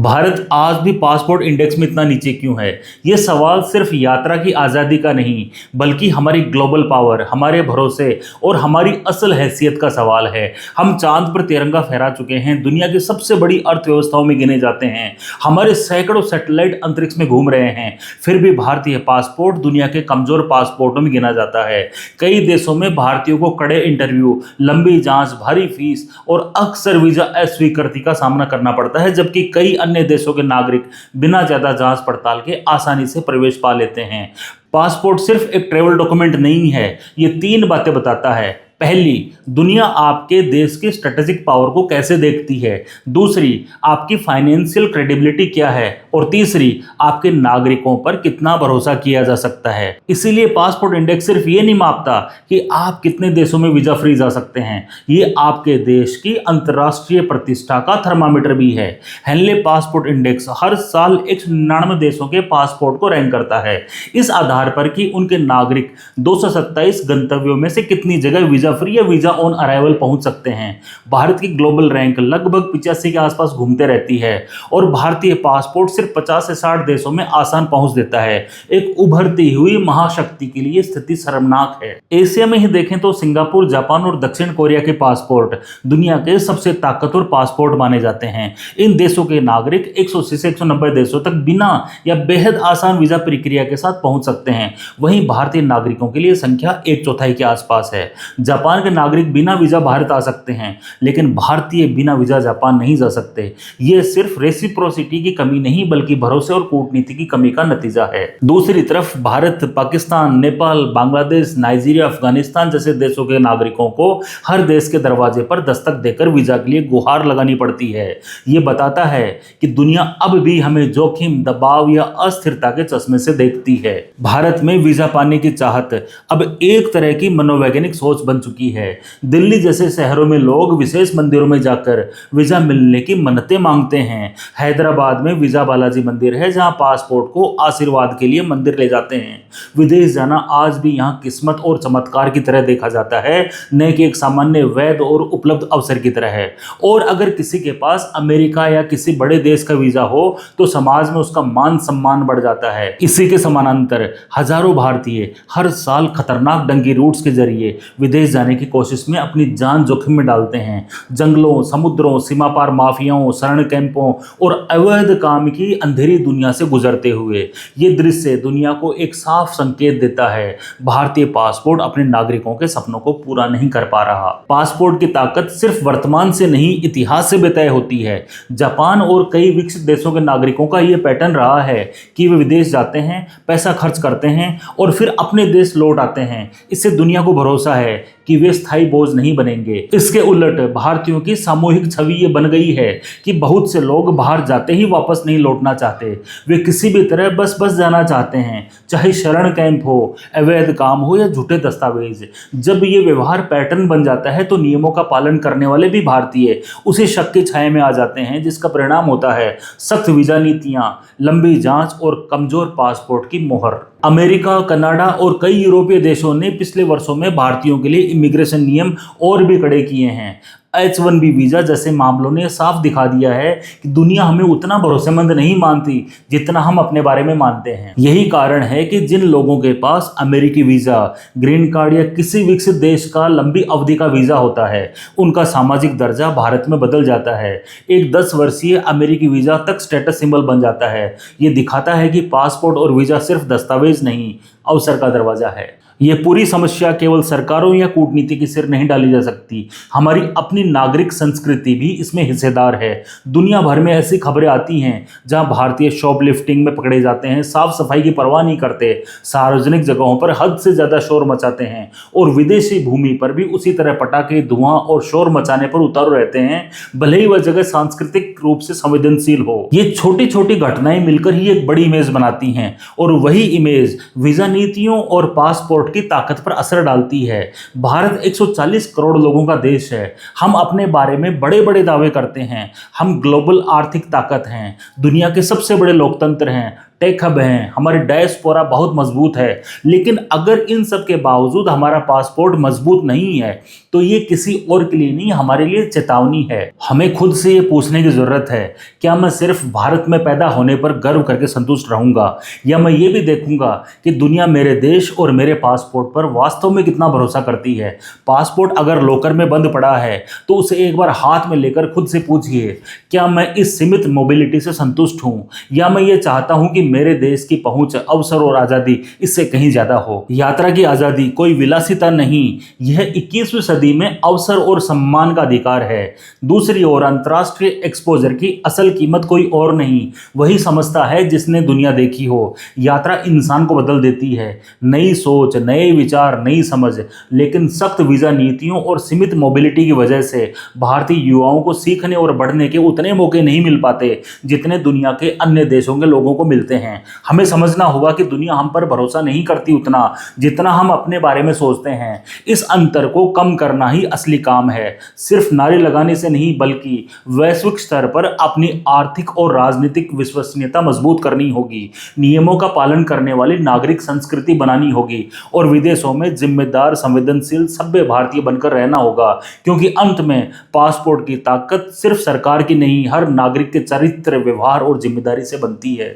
भारत आज भी passport index में इतना नीचे क्यों है? ये सवाल सिर्फ यात्रा की आज़ादी का नहीं, बल्कि हमारी ग्लोबल पावर, हमारे भरोसे और हमारी असल हैसियत का सवाल है। हम चांद पर तिरंगा फहरा चुके हैं, दुनिया की सबसे बड़ी अर्थव्यवस्थाओं में गिने जाते हैं, हमारे सैकड़ों सैटेलाइट अंतरिक्ष में घूम रहे हैं, फिर भी भारतीय पासपोर्ट दुनिया के कमजोर पासपोर्टों में गिना जाता है। कई देशों में भारतीयों को कड़े इंटरव्यू, लंबी जांच, भारी फीस और अक्सर वीजा अस्वीकृति का सामना करना पड़ता है, जबकि कई अन्य देशों के नागरिक बिना ज्यादा जांच पड़ताल के आसानी से प्रवेश पा लेते हैं। पासपोर्ट सिर्फ एक ट्रैवल डॉक्यूमेंट नहीं है, ये 3 बातें बताता है। पहली, दुनिया आपके देश की स्ट्रेटेजिक पावर को कैसे देखती है। दूसरी, आपकी फाइनेंशियल क्रेडिबिलिटी क्या है। और तीसरी, आपके नागरिकों पर कितना भरोसा किया जा सकता है। इसीलिए पासपोर्ट इंडेक्स सिर्फ ये नहीं मापता कि आप कितने देशों में वीजा फ्री जा सकते हैं, ये आपके देश की अंतर्राष्ट्रीय प्रतिष्ठा का थर्मामीटर भी है। हेनले पासपोर्ट इंडेक्स हर साल 199 देशों के पासपोर्ट को रैंक करता है, इस आधार पर कि उनके नागरिक 227 गंतव्यों में से कितनी जगह वीजा फ्री या वीजा ऑन अराइवल पहुंच सकते हैं। भारत की ग्लोबल रैंक लगभग 85 के आसपास घूमते रहती है और भारतीय पासपोर्ट सिर्फ 50 से 60 देशों में आसान पहुंच देता है। एक उभरती हुई महाशक्ति के लिए स्थिति शर्मनाक है। एशिया में ही देखें तो सिंगापुर, जापान और दक्षिण कोरिया के पासपोर्ट दुनिया के सबसे ताकतवर पासपोर्ट माने जाते हैं। इन देशों के नागरिक 180 से 190 देशों तक बिना या बेहद आसान वीजा प्रक्रिया के साथ पहुंच सकते हैं। वहीं भारतीय नागरिकों के लिए संख्या 1/4 के आसपास है। जापान के नागरिक बिना वीजा भारत आ सकते हैं, लेकिन भारतीय बिना वीजा जापान नहीं जा सकते। ये सिर्फ रेसिप्रोसिटी की कमी नहीं, बल्कि भरोसे और कूटनीति की कमी का नतीजा है। दूसरी तरफ भारत, पाकिस्तान, नेपाल, बांग्लादेश, नाइजीरिया, अफगानिस्तान जैसे देशों के नागरिकों को हर देश के दरवाजे पर दस्तक देकर वीजा के लिए गुहार लगानी पड़ती है। ये बताता है कि दुनिया अब भी हमें जोखिम, दबाव या अस्थिरता के चश्मे से देखती है। भारत में वीजा पाने की चाहत अब एक तरह की मनोवैज्ञानिक सोच बन चुकी है। दिल्ली जैसे शहरों में लोग विशेष मंदिरों में जाकर वीजा मिलने की मन्नतें मांगते हैं। हैदराबाद में वीजा बालाजी मंदिर है, जहां पासपोर्ट को आशीर्वाद के लिए मंदिर ले जाते हैं। विदेश जाना आज भी यहां किस्मत और चमत्कार की तरह देखा जाता है, न कि एक सामान्य वैध और उपलब्ध अवसर की तरह है। और अगर किसी के पास अमेरिका या किसी बड़े देश का वीजा हो तो समाज में उसका मान सम्मान बढ़ जाता है। इसी के समानांतर हजारों भारतीय हर साल खतरनाक डंकी रूट्स के जरिए विदेश जाने की कोशिश में अपनी जान जोखिम में डालते हैं। जंगलों, समुद्रों, सीमा पार माफियाओं, शरण कैंपों और अवैध काम की अंधेरी दुनिया से गुजरते हुए ये दृश्य दुनिया को एक साफ संकेत देता है, भारतीय पासपोर्ट अपने नागरिकों के सपनों को पूरा नहीं कर पा रहा। पासपोर्ट की ताकत सिर्फ वर्तमान से नहीं, इतिहास से भी तय होती है। जापान और कई विकसित देशों के नागरिकों का यह पैटर्न रहा है कि वे विदेश जाते हैं, पैसा खर्च करते हैं और फिर अपने देश लौट आते हैं। इससे दुनिया को भरोसा है कि वे स्थायी बोझ नहीं बनेंगे। इसके उलट भारतीयों की सामूहिक छवि ये बन गई है कि बहुत से लोग बाहर जाते ही वापस नहीं लौटना चाहते। वे किसी भी तरह बस जाना चाहते हैं, चाहे शरण कैंप हो, अवैध काम हो या झूठे दस्तावेज। जब ये व्यवहार पैटर्न बन जाता है तो नियमों का पालन करने वाले भी भारतीय उसी शक की छाया में आ जाते हैं, जिसका परिणाम होता है सख्त वीजा नीतियां, लंबी जांच और कमजोर पासपोर्ट की मोहर। अमेरिका, कनाडा और कई यूरोपीय देशों ने पिछले वर्षों में भारतीयों के लिए इमिग्रेशन नियम और भी कड़े किए हैं। H1B वीजा जैसे मामलों ने साफ दिखा दिया है कि दुनिया हमें उतना भरोसेमंद नहीं मानती जितना हम अपने बारे में मानते हैं। यही कारण है कि जिन लोगों के पास अमेरिकी वीजा, ग्रीन कार्ड या किसी विकसित देश का लंबी अवधि का वीजा होता है, उनका सामाजिक दर्जा भारत में बदल जाता है। एक 10 वर्षीय अमेरिकी वीजा तक स्टेटस सिंबल बन जाता है। ये दिखाता है कि पासपोर्ट और वीजा सिर्फ दस्तावेज नहीं, अवसर का दरवाजा है। ये पूरी समस्या केवल सरकारों या कूटनीति के सिर नहीं डाली जा सकती, हमारी अपनी नागरिक संस्कृति भी इसमें हिस्सेदार है। दुनिया भर में ऐसी खबरें आती हैं जहां भारतीय शॉपलिफ्टिंग में पकड़े जाते हैं, साफ सफाई की परवाह नहीं करते, सार्वजनिक जगहों पर हद से ज्यादा शोर मचाते हैं और विदेशी भूमि पर भी उसी तरह पटाखे, धुआं और शोर मचाने पर उतारू रहते हैं, भले ही वह जगह सांस्कृतिक रूप से संवेदनशील हो। ये छोटी छोटी घटनाएं मिलकर ही एक बड़ी इमेज बनाती हैं और वही इमेज वीजा नीतियों और पासपोर्ट की ताकत पर असर डालती है। भारत 140 करोड़ लोगों का देश है। हम अपने बारे में बड़े बड़े दावे करते हैं, हम ग्लोबल आर्थिक ताकत हैं, दुनिया के सबसे बड़े लोकतंत्र हैं, टेक हब हैं, हमारी डायस्पोरा बहुत मजबूत है। लेकिन अगर इन सब के बावजूद हमारा पासपोर्ट मजबूत नहीं है तो ये किसी और के लिए नहीं, हमारे लिए चेतावनी है। हमें खुद से ये पूछने की जरूरत है, क्या मैं सिर्फ भारत में पैदा होने पर गर्व करके संतुष्ट रहूंगा, या मैं ये भी देखूंगा कि दुनिया मेरे देश और मेरे पासपोर्ट पर वास्तव में कितना भरोसा करती है। पासपोर्ट अगर लॉकर में बंद पड़ा है तो उसे एक बार हाथ में लेकर खुद से पूछिए, क्या मैं इस सीमित मोबिलिटी से संतुष्ट हूं, या मैं ये चाहता हूं कि मेरे देश की पहुंच, अवसर और आज़ादी इससे कहीं ज़्यादा हो। यात्रा की आज़ादी कोई विलासिता नहीं, यह 21वीं सदी में अवसर और सम्मान का अधिकार है। दूसरी ओर अंतर्राष्ट्रीय एक्सपोजर की असल कीमत कोई और नहीं, वही समझता है जिसने दुनिया देखी हो। यात्रा इंसान को बदल देती है, नई सोच, नए विचार, नई समझ। लेकिन सख्त वीज़ा नीतियों और सीमित मोबिलिटी की वजह से भारतीय युवाओं को सीखने और बढ़ने के उतने मौके नहीं मिल पाते जितने दुनिया के अन्य देशों के लोगों को मिलते हैं। हमें समझना होगा कि दुनिया हम पर भरोसा नहीं करती उतना जितना हम अपने बारे में सोचते हैं। इस अंतर को कम करना ही असली काम है। सिर्फ नारे लगाने से नहीं, बल्कि वैश्विक स्तर पर अपनी आर्थिक और राजनीतिक विश्वसनीयता मजबूत करनी होगी, नियमों का पालन करने वाली नागरिक संस्कृति बनानी होगी और विदेशों में जिम्मेदार, संवेदनशील, सभ्य भारतीय बनकर रहना होगा। क्योंकि अंत में पासपोर्ट की ताकत सिर्फ सरकार की नहीं, हर नागरिक के चरित्र, व्यवहार और जिम्मेदारी से बनती है।